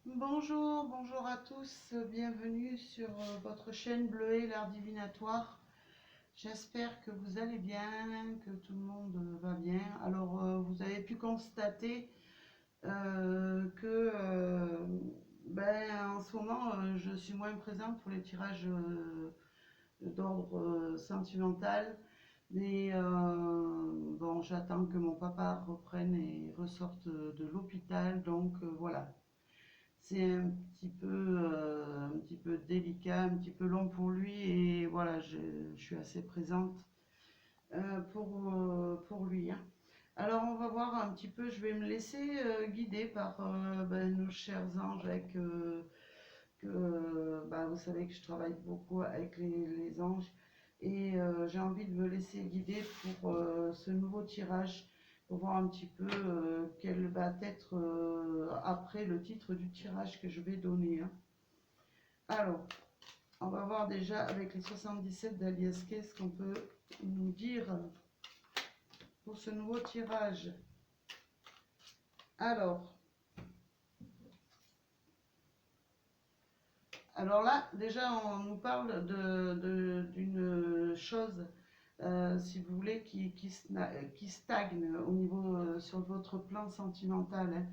Bonjour, bonjour à tous, bienvenue sur votre chaîne Bleuet, l'art divinatoire. J'espère que vous allez bien, que tout le monde va bien. Alors, vous avez pu constater que en ce moment, je suis moins présente pour les tirages d'ordre sentimental. Mais bon, j'attends que mon papa reprenne et ressorte de l'hôpital, donc voilà. C'est un petit peu délicat, un petit peu long pour lui et voilà, je suis assez présente pour lui, hein. Alors on va voir un petit peu, je vais me laisser guider par nos chers anges vous savez que je travaille beaucoup avec les anges et j'ai envie de me laisser guider pour ce nouveau tirage pour voir un petit peu quel va être après le titre du tirage que je vais donner, hein. Alors, on va voir déjà avec les 77 d'Alias ce qu'on peut nous dire pour ce nouveau tirage. Alors, alors là, déjà, on nous parle d'une chose, si vous voulez, qui stagne au niveau sur votre plan sentimental,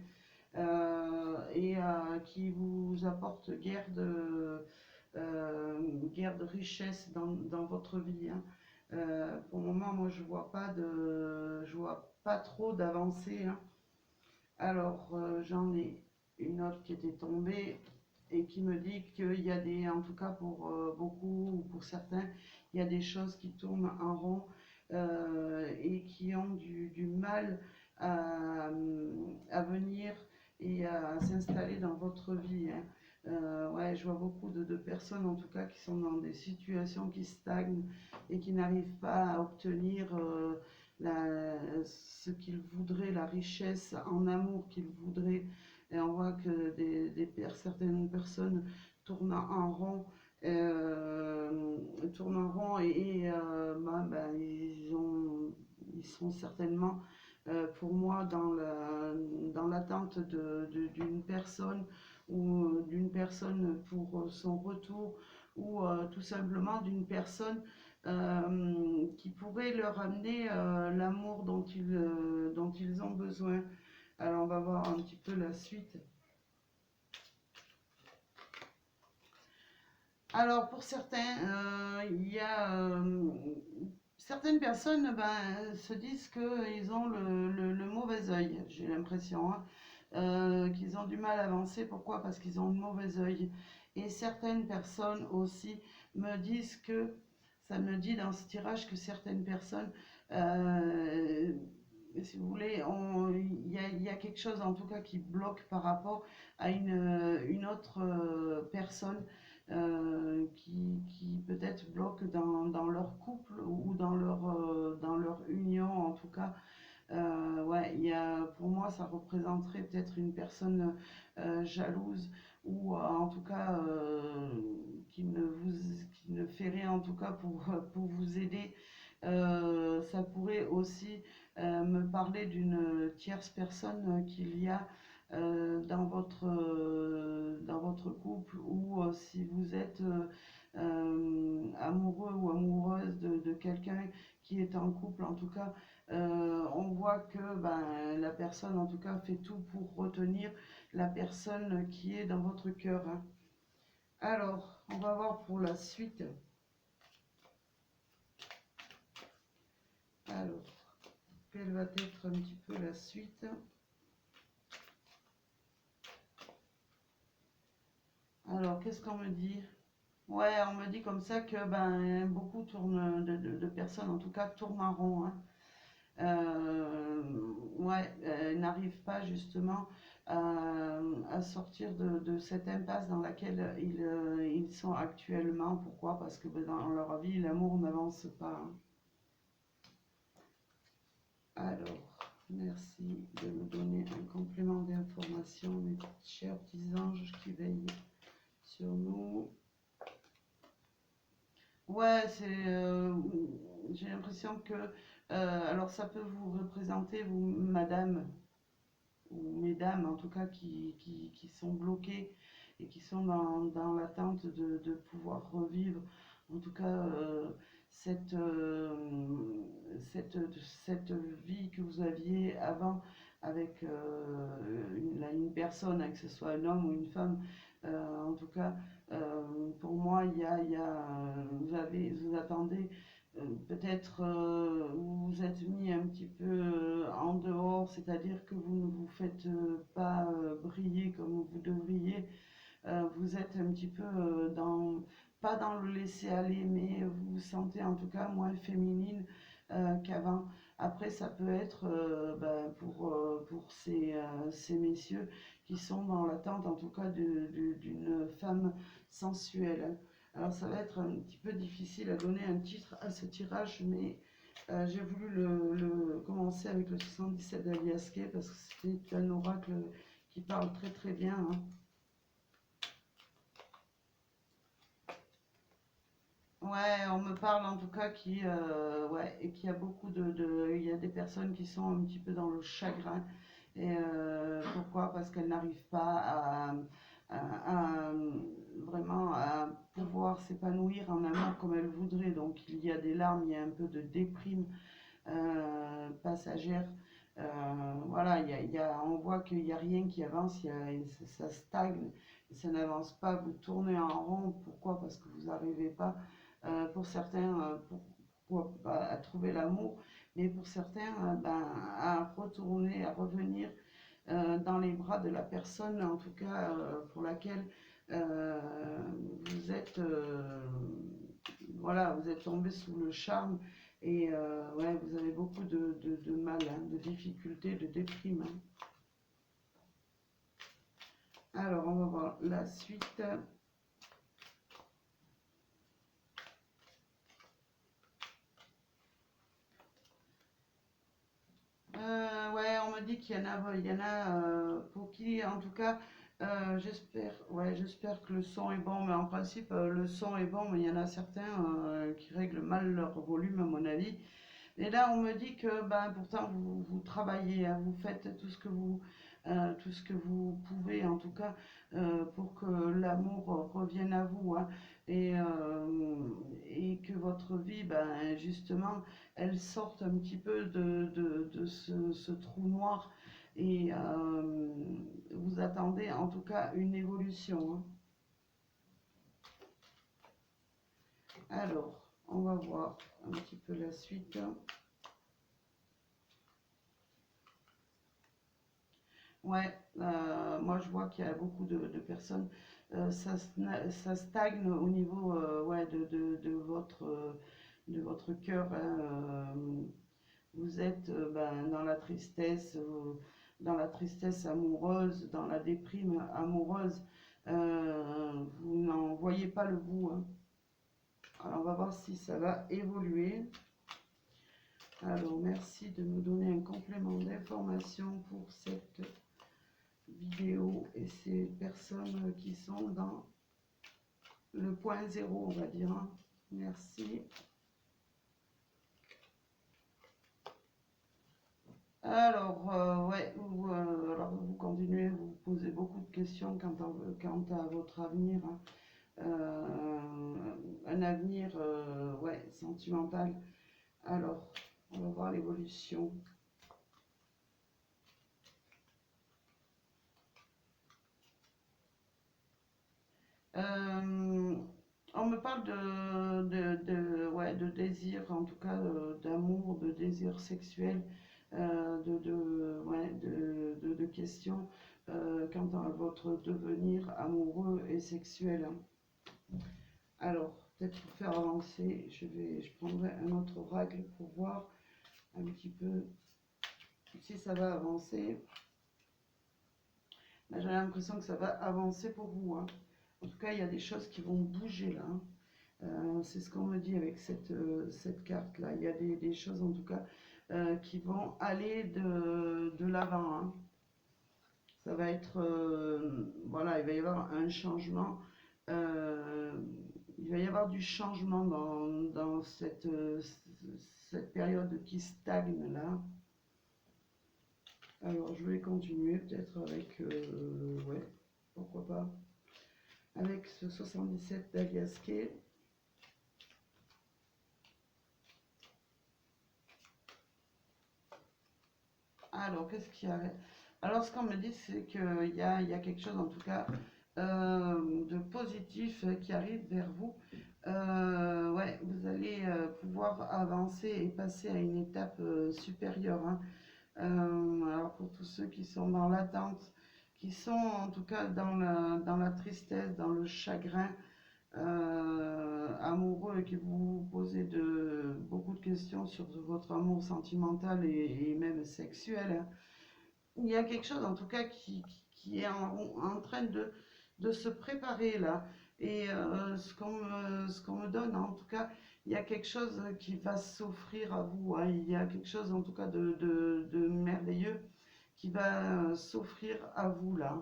hein, qui vous apporte guère de richesse dans votre vie, hein. Pour le moment, moi, je vois pas trop d'avancée, hein. Alors, j'en ai une autre qui était tombée et qui me dit qu'il y a en tout cas pour beaucoup ou pour certains, il y a des choses qui tournent en rond et qui ont du mal à, à venir et à s'installer dans votre vie, hein. Ouais, je vois beaucoup de personnes en tout cas qui sont dans des situations qui stagnent et qui n'arrivent pas à obtenir ce qu'ils voudraient, la richesse en amour qu'ils voudraient. Et on voit que certaines personnes tournent en rond, ils sont certainement pour moi dans l'attente d'une personne ou d'une personne pour son retour ou tout simplement d'une personne qui pourrait leur amener l'amour dont ils ont besoin. Alors on va voir un petit peu la suite. Alors pour certains, il y a certaines personnes se disent qu'ils ont le mauvais œil, j'ai l'impression, hein, qu'ils ont du mal à avancer. Pourquoi? Parce qu'ils ont le mauvais œil. Et certaines personnes aussi me disent que, ça me dit dans ce tirage que certaines personnes, euh, si vous voulez, il y a quelque chose en tout cas qui bloque par rapport à une autre personne qui peut-être bloque dans leur couple ou dans leur union en tout cas. Ouais, pour moi, ça représenterait peut-être une personne jalouse ou en tout cas qui ne fait rien en tout cas pour vous aider. Ça pourrait aussi me parler d'une tierce personne qu'il y a dans votre couple ou si vous êtes amoureux ou amoureuse de quelqu'un qui est en couple en tout cas. On voit que la personne en tout cas fait tout pour retenir la personne qui est dans votre cœur, hein. Alors, on va voir pour la suite. Alors, quelle va être un petit peu la suite? Alors, qu'est-ce qu'on me dit? Ouais, on me dit comme ça que beaucoup tournent, de personnes en tout cas tournent en rond, hein. Ouais, n'arrivent pas justement à sortir de cette impasse dans laquelle ils sont actuellement. Pourquoi? Parce que dans leur vie, l'amour n'avance pas, hein. Alors, merci de me donner un complément d'information, mes chers petits anges qui veillent sur nous. Ouais, j'ai l'impression que, alors ça peut vous représenter, vous, madame, ou mesdames en tout cas qui sont bloquées et qui sont dans l'attente de pouvoir revivre en tout cas cette, euh, cette, cette vie que vous aviez avant avec une personne, hein, que ce soit un homme ou une femme. En tout cas, pour moi, vous attendez peut-être vous vous êtes mis un petit peu en dehors, c'est-à-dire que vous ne vous faites pas briller comme vous devriez. Vous êtes un petit peu pas dans le laisser aller, mais vous vous sentez en tout cas moins féminine qu'avant. Après, ça peut être pour ces messieurs qui sont dans l'attente en tout cas d'une femme sensuelle. Alors ça va être un petit peu difficile à donner un titre à ce tirage, mais j'ai voulu commencer avec le 77 d'Alias Kay parce que c'est un oracle qui parle très très bien, hein. Ouais, on me parle en tout cas ouais, et qu'il y a beaucoup il y a des personnes qui sont un petit peu dans le chagrin. Et pourquoi? Parce qu'elles n'arrivent pas vraiment à pouvoir s'épanouir en amour comme elles voudraient. Donc il y a des larmes, il y a un peu de déprime passagère. Voilà, on voit qu'il n'y a rien qui avance, ça stagne, ça n'avance pas, vous tournez en rond. Pourquoi? Parce que vous n'arrivez pas, pour certains, à trouver l'amour, mais pour certains, à retourner, à revenir dans les bras de la personne, en tout cas pour laquelle euh, vous êtes, voilà, vous êtes tombé sous le charme et ouais, vous avez beaucoup de mal, hein, de difficultés, de déprime, hein. Alors, on va voir la suite. Ouais, on me dit qu'il y en a pour qui, en tout cas, j'espère, ouais, j'espère que le son est bon, mais en principe, le son est bon, mais il y en a certains qui règlent mal leur volume, à mon avis. Et là, on me dit que ben, pourtant vous travaillez, hein, vous faites tout ce que vous pouvez, en tout cas, pour que l'amour revienne à vous, hein, et que votre vie, ben, justement, elle sorte un petit peu de ce trou noir. Et vous attendez en tout cas une évolution, hein. Alors, on va voir un petit peu la suite. Ouais, moi je vois qu'il y a beaucoup de personnes, ça stagne au niveau ouais, de votre cœur, hein, vous êtes dans la tristesse amoureuse, dans la déprime amoureuse, vous n'en voyez pas le bout, hein. Alors on va voir si ça va évoluer. Alors merci de nous donner un complément d'information pour cette vidéo et ces personnes qui sont dans le point zéro, on va dire, hein. Merci. Alors, ouais, alors vous continuez, vous posez beaucoup de questions quant à votre avenir, hein. Un avenir ouais, sentimental. Alors, on va voir l'évolution. Euh, on me parle ouais, de désir, en tout cas d'amour, de désir sexuel, ouais, de questions quant à votre devenir amoureux et sexuel, hein. Alors, peut-être pour faire avancer, je prendrai un autre oracle pour voir un petit peu si ça va avancer. Là, j'ai l'impression que ça va avancer pour vous, hein. En tout cas, il y a des choses qui vont bouger là, hein. C'est ce qu'on me dit avec cette carte-là. Il y a des choses en tout cas qui vont aller de l'avant, hein. Ça va être, voilà, il va y avoir un changement. euh, il va y avoir du changement dans cette période qui stagne là. Alors, je vais continuer peut-être avec, ouais, pourquoi pas, avec ce 77 d'Aliasquet. Alors, qu'est-ce qu'il y a? Alors, ce qu'on me dit, c'est qu'il y a quelque chose, en tout cas, de positif qui arrive vers vous. Ouais, vous allez pouvoir avancer et passer à une étape supérieure, hein. Alors, pour tous ceux qui sont dans l'attente, qui sont en tout cas dans la tristesse, dans le chagrin, amoureux et que vous vous posez beaucoup de questions sur votre amour sentimental et même sexuel, hein. Il y a quelque chose en tout cas qui est en train de se préparer là. Et ce qu'on me donne, en tout cas, il y a quelque chose qui va s'offrir à vous, hein. Il y a quelque chose en tout cas de merveilleux qui va s'offrir à vous là,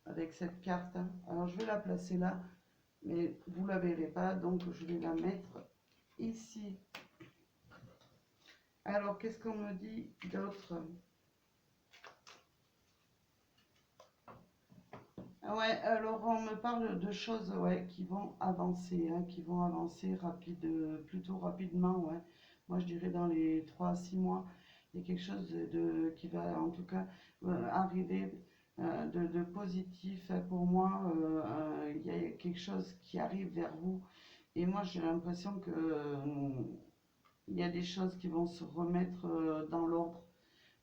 avec cette carte, hein. Alors je vais la placer là, mais vous ne la verrez pas, donc je vais la mettre ici. Alors qu'est-ce qu'on me dit d'autre? Ouais, alors on me parle de choses, ouais, qui vont avancer, hein, qui vont avancer plutôt rapidement, ouais. Moi je dirais dans les 3 à 6 mois, il y a quelque chose qui va en tout cas arriver de positif, hein, pour moi. Il y a quelque chose qui arrive vers vous et moi j'ai l'impression que il y a des choses qui vont se remettre dans l'ordre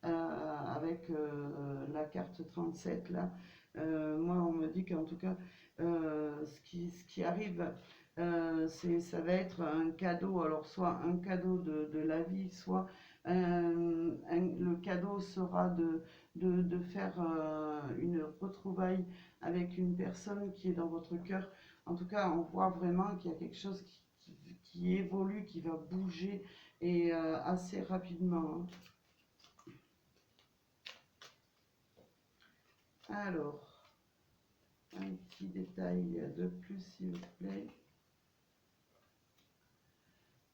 avec la carte 37 là. Moi, on me dit qu'en tout cas, ce qui arrive, ça va être un cadeau, alors soit un cadeau de la vie, soit le cadeau sera de faire une retrouvaille avec une personne qui est dans votre cœur. En tout cas, on voit vraiment qu'il y a quelque chose qui évolue, qui va bouger et assez rapidement, hein. Alors, un petit détail de plus, s'il vous plaît.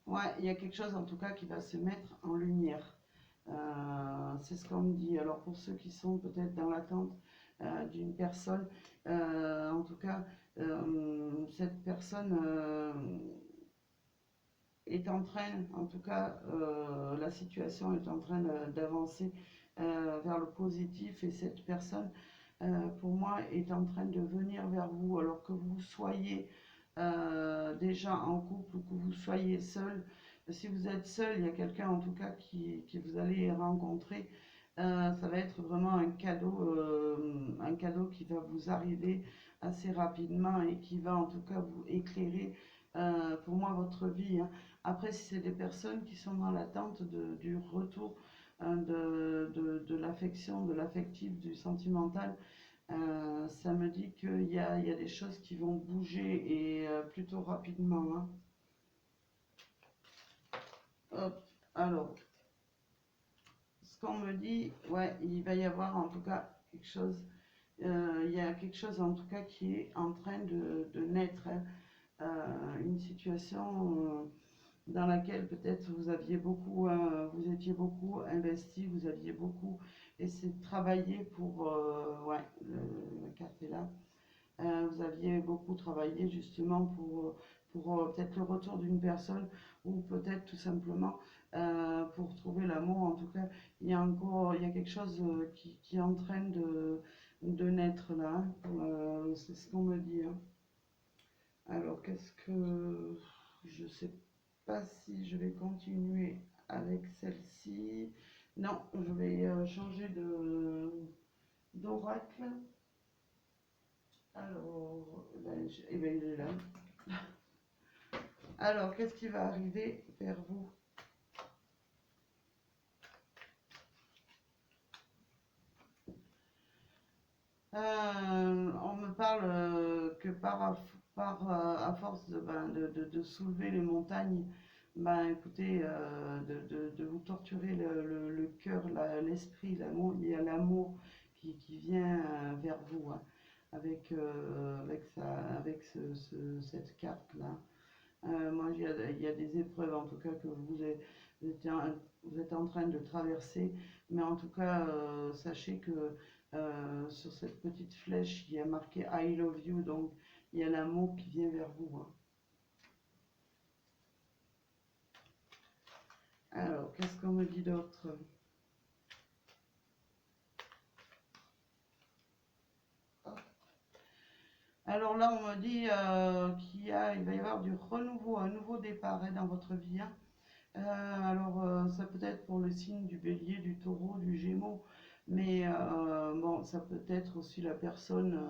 Ouais, il y a quelque chose en tout cas qui va se mettre en lumière. C'est ce qu'on me dit. Alors pour ceux qui sont peut-être dans l'attente d'une personne, en tout cas, cette personne est en train, en tout cas, la situation est en train d'avancer vers le positif et cette personne, pour moi, est en train de venir vers vous alors que vous soyez déjà en couple ou que vous soyez seul. Si vous êtes seul, il y a quelqu'un en tout cas qui vous allez rencontrer. Ça va être vraiment un cadeau qui va vous arriver assez rapidement et qui va en tout cas vous éclairer pour moi votre vie, hein. Après, si c'est des personnes qui sont dans l'attente du retour de l'affection, de l'affectif, du sentimental, ça me dit qu'il y a des choses qui vont bouger et plutôt rapidement, hein. Hop, alors, ce qu'on me dit, ouais, il va y avoir en tout cas quelque chose, il y a quelque chose en tout cas qui est en train de naître, hein. Une situation dans laquelle peut-être vous aviez beaucoup, vous étiez beaucoup investi, vous aviez beaucoup essayé de travailler pour, ouais, la carte est là. Vous aviez beaucoup travaillé justement pour peut-être le retour d'une personne ou peut-être tout simplement pour trouver l'amour. En tout cas, il y a quelque chose qui est en train de naître là, hein. C'est ce qu'on me dit, hein. Alors, qu'est-ce que... Je sais pas si je vais continuer avec celle-ci. Non, je vais changer d'oracle. Alors, ben, eh ben, il est là. Alors, qu'est-ce qui va arriver vers vous? On me parle que à force de soulever les montagnes, ben écoutez, de vous torturer le cœur, l'esprit, l'amour, il y a l'amour qui vient vers vous, hein, avec cette carte-là. Moi, il y a des épreuves en tout cas que vous êtes en train de traverser. Mais en tout cas, sachez que sur cette petite flèche, il y a marqué I love you, donc il y a l'amour qui vient vers vous, hein. Alors, qu'est-ce qu'on me dit d'autre? Alors là, on me dit il va y avoir du renouveau, un nouveau départ, hein, dans votre vie, hein. Ça peut être pour le signe du bélier, du taureau, du gémeaux, mais bon, ça peut être aussi la personne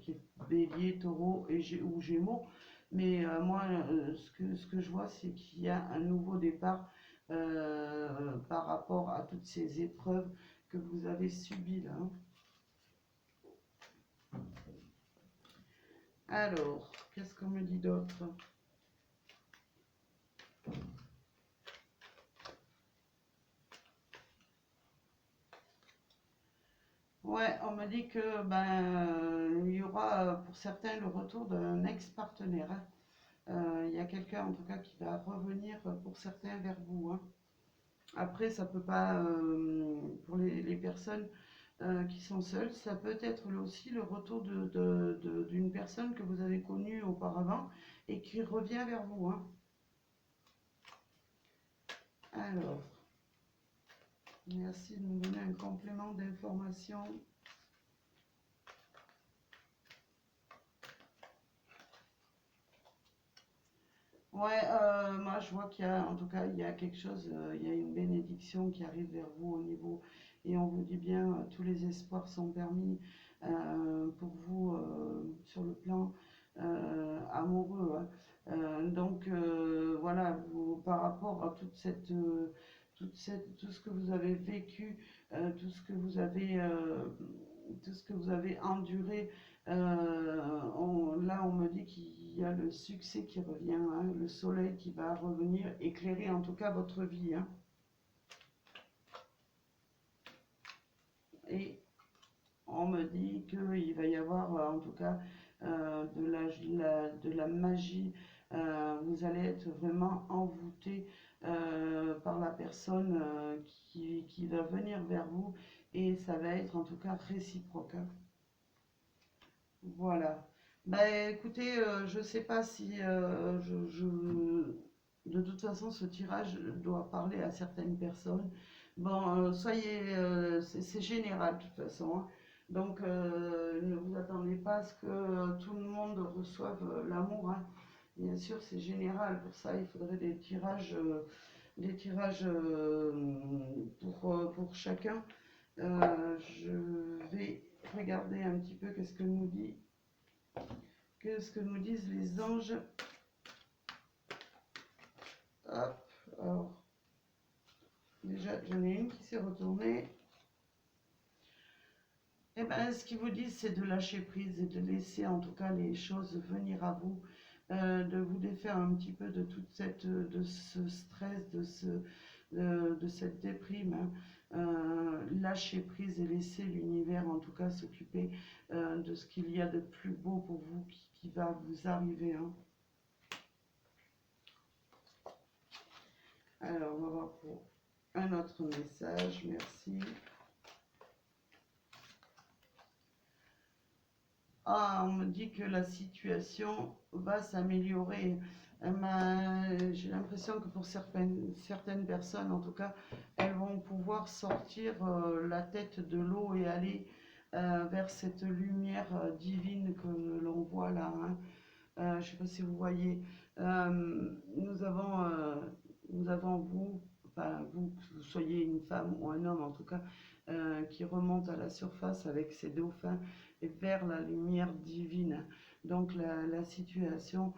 qui est bélier, taureau ou gémeaux. Mais moi, ce que je vois, c'est qu'il y a un nouveau départ par rapport à toutes ces épreuves que vous avez subies là, hein. Alors, qu'est-ce qu'on me dit d'autre? Ouais, on me dit que il y aura pour certains le retour d'un ex-partenaire, hein. Il y a quelqu'un en tout cas qui va revenir pour certains vers vous, hein. Après, ça peut pas, pour les personnes qui sont seules, ça peut être aussi le retour d'une personne que vous avez connue auparavant et qui revient vers vous, hein. Alors, merci de nous donner un complément d'information. Ouais, moi je vois qu'il y a, en tout cas, il y a quelque chose, il y a une bénédiction qui arrive vers vous au niveau, et on vous dit bien, tous les espoirs sont permis pour vous sur le plan amoureux, hein. Voilà, par rapport à tout ce que vous avez vécu, tout ce que vous avez, tout ce que vous avez enduré, là on me dit qu'il y a le succès qui revient, hein, le soleil qui va revenir éclairer en tout cas votre vie, hein. Et on me dit qu'il va y avoir en tout cas de la magie. Vous allez être vraiment envoûté par la personne qui va venir vers vous, et ça va être en tout cas réciproque, hein. Voilà. Bah écoutez, je sais pas si de toute façon ce tirage doit parler à certaines personnes. Bon, c'est général de toute façon, hein. Donc ne vous attendez pas à ce que tout le monde reçoive l'amour, hein. Bien sûr, c'est général. Pour ça, il faudrait des tirages pour chacun. Je vais regarder un petit peu qu'est-ce que nous disent les anges. Hop, alors, déjà, j'en ai une qui s'est retournée. Et bien, ce qu'ils vous disent, c'est de lâcher prise et de laisser en tout cas les choses venir à vous, de vous défaire un petit peu de ce stress, de cette déprime, hein. Lâcher prise et laisser l'univers en tout cas s'occuper de ce qu'il y a de plus beau pour vous qui va vous arriver, hein. Alors, on va voir pour un autre message, merci. Ah, on me dit que la situation va s'améliorer. J'ai l'impression que pour certaines personnes, en tout cas, elles vont pouvoir sortir la tête de l'eau et aller vers cette lumière divine que l'on voit là, hein. Je ne sais pas si vous voyez. Nous avons vous, enfin vous, que vous soyez une femme ou un homme en tout cas, qui remonte à la surface avec ses dauphins et vers la lumière divine. Donc la situation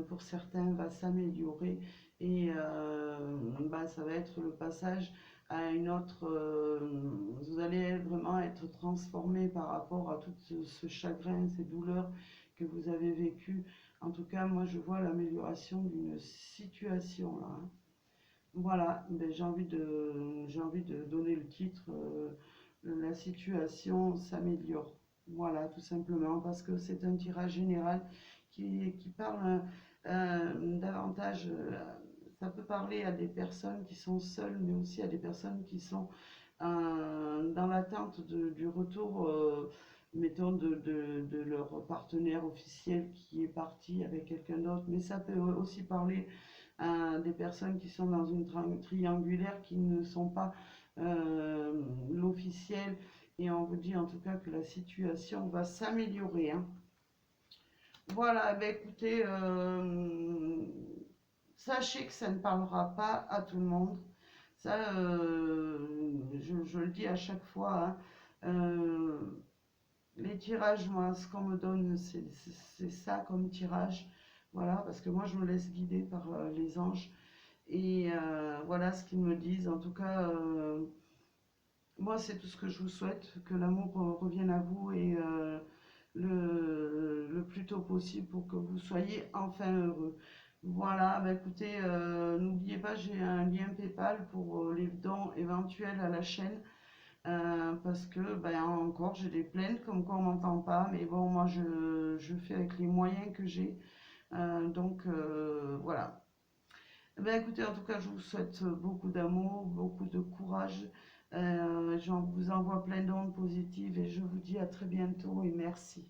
pour certains va s'améliorer, et ça va être le passage à une autre. Vous allez vraiment être transformé par rapport à tout ce chagrin, ces douleurs que vous avez vécues. En tout cas, moi je vois l'amélioration d'une situation là, hein. Voilà, ben, j'ai envie de donner le titre, la situation s'améliore. Voilà, tout simplement, parce que c'est un tirage général qui parle davantage. ça peut parler à des personnes qui sont seules, mais aussi à des personnes qui sont dans l'attente du retour, mettons, de leur partenaire officiel qui est parti avec quelqu'un d'autre. Mais ça peut aussi parler à des personnes qui sont dans une triangulaire qui ne sont pas l'officiel. Et on vous dit en tout cas que la situation va s'améliorer, hein. Voilà, ben écoutez, sachez que ça ne parlera pas à tout le monde. Ça, je le dis à chaque fois, hein. Les tirages, moi, ce qu'on me donne, c'est ça comme tirage. Voilà, parce que moi, je me laisse guider par les anges. Et voilà ce qu'ils me disent. En tout cas, moi, c'est tout ce que je vous souhaite, que l'amour revienne à vous et le plus tôt possible pour que vous soyez enfin heureux. Voilà, bah écoutez, n'oubliez pas, j'ai un lien PayPal pour les dons éventuels à la chaîne. Parce que, ben encore, j'ai des plaintes comme quoi on m'entend pas. Mais bon, moi, je fais avec les moyens que j'ai. Donc, voilà. Ben écoutez, en tout cas, je vous souhaite beaucoup d'amour, beaucoup de courage. Je vous envoie plein d'ondes positives et je vous dis à très bientôt et merci.